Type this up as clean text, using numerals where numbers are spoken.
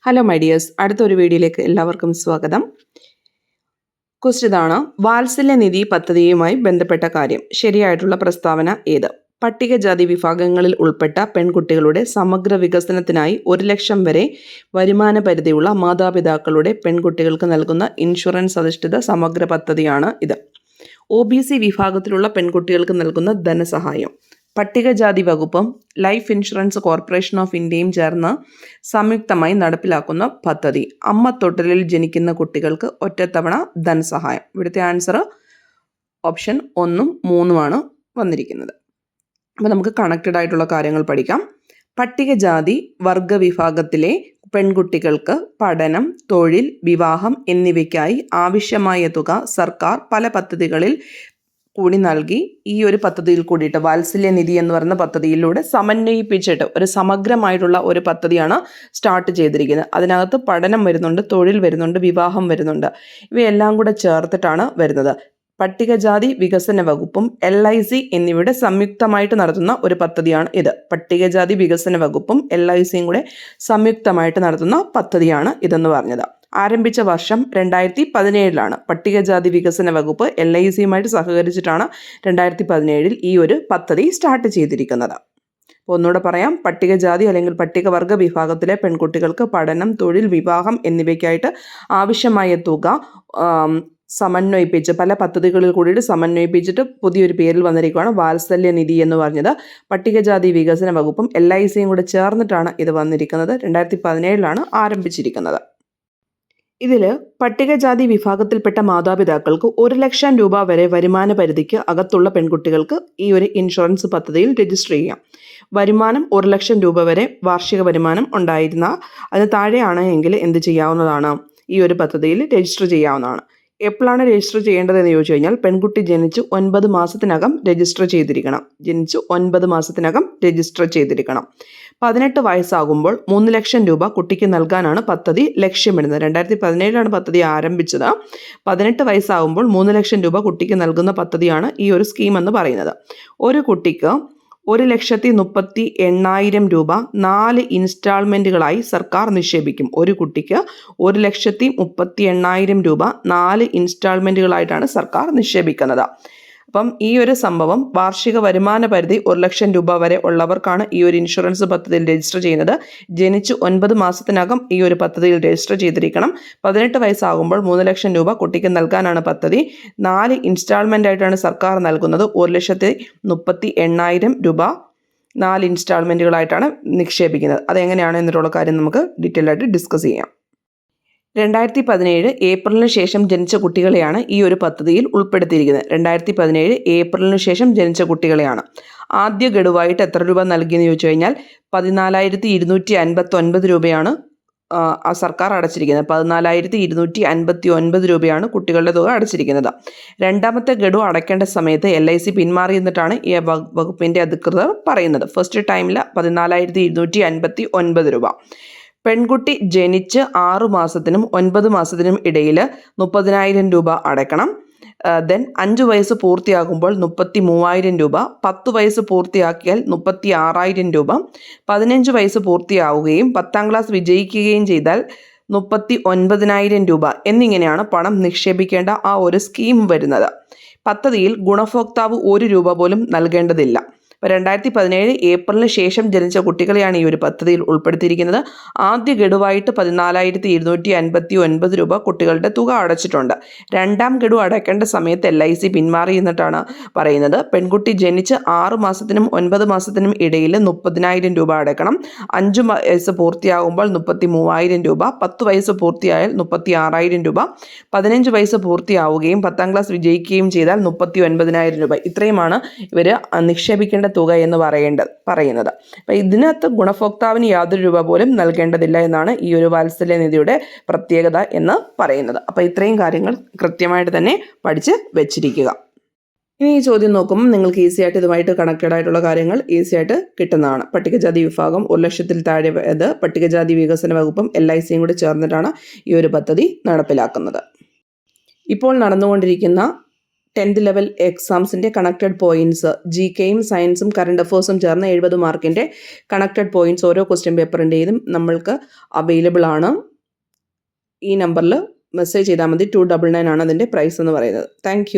Hello my dears, അടുത്തൊരു വീഡിയോയിലേക്ക് എല്ലാവർക്കും സ്വാഗതം. ക്വസ്റ്റ്യൻ ഇതാണ്: വാത്സല്യനിധി പദ്ധതിയുമായി ബന്ധപ്പെട്ട കാര്യം. ശരിയായിട്ടുള്ള പ്രസ്താവന ഏത്? പട്ടികജാതി വിഭാഗങ്ങളിൽ ഉൾപ്പെട്ട പെൺകുട്ടികളുടെ സമഗ്ര വികസനത്തിനായി 1,00,000 വരെ വരുമാന പരിധിയുള്ള മാതാപിതാക്കളുടെ പെൺകുട്ടികൾക്ക് നൽകുന്ന ഇൻഷുറൻസ് അധിഷ്ഠിത സമഗ്ര പദ്ധതിയാണ് ഇത്. OBC വിഭാഗത്തിലുള്ള പെൺകുട്ടികൾക്ക് നൽകുന്ന ധനസഹായം പട്ടികജാതി വകുപ്പും ലൈഫ് ഇൻഷുറൻസ് കോർപ്പറേഷൻ ഓഫ് ഇന്ത്യയും ചേർന്ന് സംയുക്തമായി നടപ്പിലാക്കുന്ന പദ്ധതി. അമ്മ തൊട്ടിലിൽ ജനിക്കുന്ന കുട്ടികൾക്ക് ഒറ്റത്തവണ ധനസഹായം. ഇവിടുത്തെ ആൻസർ ഓപ്ഷൻ 1ഉം 3ഉമാണ് വന്നിരിക്കുന്നത്. അപ്പോൾ നമുക്ക് കണക്റ്റഡ് ആയിട്ടുള്ള കാര്യങ്ങൾ പഠിക്കാം. പട്ടികജാതി വർഗ വിഭാഗത്തിലെ പെൺകുട്ടികൾക്ക് പഠനം, തൊഴിൽ, വിവാഹം എന്നിവയ്ക്കായി ആവശ്യമായ തുക സർക്കാർ പല പദ്ധതികളിൽ കൂടി നൽകി. ഈ ഒരു പദ്ധതിയിൽ കൂടിയിട്ട് വാത്സല്യനിധി എന്ന് പറയുന്ന പദ്ധതിയിലൂടെ സമന്വയിപ്പിച്ചിട്ട് ഒരു സമഗ്രമായിട്ടുള്ള ഒരു പദ്ധതിയാണ് സ്റ്റാർട്ട് ചെയ്തിരിക്കുന്നത്. അതിനകത്ത് പഠനം വരുന്നുണ്ട്, തൊഴിൽ വരുന്നുണ്ട്, വിവാഹം വരുന്നുണ്ട്. ഇവയെല്ലാം കൂടെ ചേർത്തിട്ടാണ് വരുന്നത്. പട്ടികജാതി വികസന വകുപ്പും LIC എന്നിവയുടെ സംയുക്തമായിട്ട് നടത്തുന്ന ഒരു പദ്ധതിയാണ് ഇത്. പട്ടികജാതി വികസന വകുപ്പും LICയും കൂടെ സംയുക്തമായിട്ട് നടത്തുന്ന പദ്ധതിയാണ് ഇതെന്ന് പറഞ്ഞത്. ആരംഭിച്ച വർഷം 2017 പട്ടികജാതി വികസന വകുപ്പ് LICയുമായിട്ട് സഹകരിച്ചിട്ടാണ് 2017 ഈ ഒരു പദ്ധതി സ്റ്റാർട്ട് ചെയ്തിരിക്കുന്നത്. അപ്പോൾ ഒന്നുകൂടെ പറയാം: പട്ടികജാതി അല്ലെങ്കിൽ പട്ടികവർഗ വിഭാഗത്തിലെ പെൺകുട്ടികൾക്ക് പഠനം, തൊഴിൽ, വിവാഹം എന്നിവയ്ക്കായിട്ട് ആവശ്യമായ തുക സമന്വയിപ്പിച്ച് പല പദ്ധതികളിൽ കൂടിയിട്ട് സമന്വയിപ്പിച്ചിട്ട് പുതിയൊരു പേരിൽ വന്നിരിക്കുകയാണ് വാത്സല്യനിധി എന്ന് പറഞ്ഞത്. പട്ടികജാതി വികസന വകുപ്പും LICയും കൂടെ ചേർന്നിട്ടാണ് ഇത് വന്നിരിക്കുന്നത്. 2017 ആരംഭിച്ചിരിക്കുന്നത്. ഇതിൽ പട്ടികജാതി വിഭാഗത്തിൽപ്പെട്ട മാതാപിതാക്കൾക്ക് 1,00,000 രൂപ വരെ വരുമാന പരിധിക്ക് അകത്തുള്ള പെൺകുട്ടികൾക്ക് ഈ ഒരു ഇൻഷുറൻസ് പദ്ധതിയിൽ രജിസ്റ്റർ ചെയ്യാം. വരുമാനം 1,00,000 രൂപ വരെ വാർഷിക വരുമാനം ഉണ്ടായിരുന്ന അതിന് താഴെയാണ് എങ്കിൽ എന്ത് ചെയ്യാവുന്നതാണ്? ഈ ഒരു പദ്ധതിയിൽ രജിസ്റ്റർ ചെയ്യാവുന്നതാണ്. എപ്പോഴാണ് രജിസ്റ്റർ ചെയ്യേണ്ടതെന്ന് ചോദിച്ചു കഴിഞ്ഞാൽ പെൺകുട്ടി ജനിച്ച് 9 മാസത്തിനകം രജിസ്റ്റർ ചെയ്തിരിക്കണം. 18 വയസ്സാകുമ്പോൾ 3,00,000 രൂപ കുട്ടിക്ക് നൽകാനാണ് പദ്ധതി ലക്ഷ്യമിടുന്നത്. 2017 പദ്ധതി ആരംഭിച്ചത്. 18 വയസ്സാകുമ്പോൾ 3,00,000 രൂപ കുട്ടിക്ക് നൽകുന്ന പദ്ധതിയാണ് ഈ ഒരു സ്കീം എന്ന് പറയുന്നത്. ഒരു കുട്ടിക്ക് 1,38,000 രൂപ 4 ഇൻസ്റ്റാൾമെൻറ്റുകളായി സർക്കാർ നിക്ഷേപിക്കും. ഒരു കുട്ടിക്ക് 1,38,000 രൂപ 4 ഇൻസ്റ്റാൾമെൻറ്റുകളായിട്ടാണ് സർക്കാർ നിക്ഷേപിക്കുന്നത്. അപ്പം ഈ ഒരു സംഭവം വാർഷിക വരുമാന പരിധി 1,00,000 രൂപ വരെ ഉള്ളവർക്കാണ് ഈ ഒരു ഇൻഷുറൻസ് പദ്ധതിയിൽ രജിസ്റ്റർ ചെയ്യുന്നത്. ജനിച്ച് 9 മാസത്തിനകം ഈ ഒരു പദ്ധതിയിൽ രജിസ്റ്റർ ചെയ്തിരിക്കണം. 18 വയസ്സാകുമ്പോൾ 3,00,000 രൂപ കുട്ടിക്ക് നൽകാനാണ് പദ്ധതി. 4 ഇൻസ്റ്റാൾമെൻ്റ് ആയിട്ടാണ് സർക്കാർ നൽകുന്നത്. 1,38,000 രൂപ 4 ഇൻസ്റ്റാൾമെൻറ്റുകളായിട്ടാണ് നിക്ഷേപിക്കുന്നത്. അതെങ്ങനെയാണ് എന്നിട്ടുള്ള കാര്യം നമുക്ക് ഡീറ്റെയിൽ ആയിട്ട് ഡിസ്കസ് ചെയ്യാം. 2017 ഏപ്രിലിന് ശേഷം ജനിച്ച കുട്ടികളെയാണ് ഈ ഒരു പദ്ധതിയിൽ ഉൾപ്പെടുത്തിയിരിക്കുന്നത്. 2017 ഏപ്രിലിന് ശേഷം ജനിച്ച കുട്ടികളെയാണ്. ആദ്യ ഗഡുവായിട്ട് എത്ര രൂപ നൽകിയെന്ന് ചോദിച്ചു കഴിഞ്ഞാൽ 14,259 രൂപയാണ് സർക്കാർ അടച്ചിരിക്കുന്നത്. 14,259 രൂപയാണ് കുട്ടികളുടെ തുക അടച്ചിരിക്കുന്നത്. രണ്ടാമത്തെ ഗഡു അടയ്ക്കേണ്ട സമയത്ത് LIC പിന്മാറി എന്നിട്ടാണ് ഈ വകുപ്പിൻ്റെ അധികൃതർ പറയുന്നത്. ഫസ്റ്റ് ടൈമിൽ 14,259 രൂപ. പെൺകുട്ടി ജനിച്ച് 6 മാസത്തിനും 9 മാസത്തിനും ഇടയിൽ 30,000 രൂപ അടയ്ക്കണം. ദെൻ 5 വയസ്സ് പൂർത്തിയാകുമ്പോൾ 33,000 രൂപ. 10 വയസ്സ് പൂർത്തിയാക്കിയാൽ 36,000 രൂപ. 15 വയസ്സ് പൂർത്തിയാവുകയും 10ാം ക്ലാസ് വിജയിക്കുകയും ചെയ്താൽ 39,000 രൂപ എന്നിങ്ങനെയാണ് പണം നിക്ഷേപിക്കേണ്ട ആ ഒരു സ്കീം വരുന്നത്. പദ്ധതിയിൽ ഗുണഭോക്താവ് 1 രൂപ പോലും നൽകേണ്ടതില്ല. 2017 ഏപ്രിലിന് ശേഷം ജനിച്ച കുട്ടികളെയാണ് ഈ ഒരു പദ്ധതിയിൽ ഉൾപ്പെടുത്തിയിരിക്കുന്നത്. ആദ്യ ഗഡുവായിട്ട് 14,259 രൂപ കുട്ടികളുടെ തുക അടച്ചിട്ടുണ്ട്. രണ്ടാം ഗഡു അടയ്ക്കേണ്ട സമയത്ത് LIC പിന്മാറി എന്നിട്ടാണ് പറയുന്നത്. പെൺകുട്ടി ജനിച്ച് 6 മാസത്തിനും 9 മാസത്തിനും ഇടയിൽ 30,000 രൂപ അടയ്ക്കണം. 5 വയസ്സ് പൂർത്തിയാകുമ്പോൾ 33,000 രൂപ. 10 വയസ്സ് പൂർത്തിയായാൽ 36,000 രൂപ. 15 വയസ്സ് പൂർത്തിയാവുകയും 10ാം ക്ലാസ് വിജയിക്കുകയും ചെയ്താൽ 39,000 രൂപ. ഇത്രയുമാണ് ഇവർ നിക്ഷേപിക്കേണ്ട തുക എന്ന് പറയുന്നത്. അപ്പം ഇതിനകത്ത് ഗുണഭോക്താവിന് യാതൊരു രൂപ പോലും നൽകേണ്ടതില്ല എന്നാണ് ഈ ഒരു വാത്സല്യനിധിയുടെ പ്രത്യേകത എന്ന് പറയുന്നത്. അപ്പോൾ ഇത്രയും കാര്യങ്ങൾ കൃത്യമായിട്ട് തന്നെ പഠിച്ച് വെച്ചിരിക്കുക. ഇനി ഈ ചോദ്യം നോക്കുമ്പോൾ നിങ്ങൾക്ക് ഈസി ആയിട്ട് ഇതുമായിട്ട് കണക്റ്റഡ് ആയിട്ടുള്ള കാര്യങ്ങൾ ഈസി ആയിട്ട് കിട്ടുന്നതാണ്. പട്ടികജാതി വിഭാഗം 1,00,000 താഴെ പട്ടികജാതി വികസന വകുപ്പും LICയും കൂടി ചേർന്നിട്ടാണ് ഈ ഒരു പദ്ധതി നടപ്പിലാക്കുന്നത്. ഇപ്പോൾ നടന്നുകൊണ്ടിരിക്കുന്ന 10th ലെവൽ എക്സാംസിൻ്റെ കണക്റ്റഡ് പോയിൻറ്റ്സ് GKയും സയൻസും കറണ്ട് അഫേഴ്സും ചേർന്ന് 70 മാർക്കിൻ്റെ കണക്റ്റഡ് പോയിൻറ്റ്സ് ഓരോ ക്വസ്റ്റ്യൻ പേപ്പറിൻ്റെയും നമ്മൾക്ക് അവൈലബിൾ ആണ്. ഈ നമ്പറിൽ മെസ്സേജ് ചെയ്താൽ മതി. 299 ആണ് അതിൻ്റെ പ്രൈസ് എന്ന് പറയുന്നത്. താങ്ക്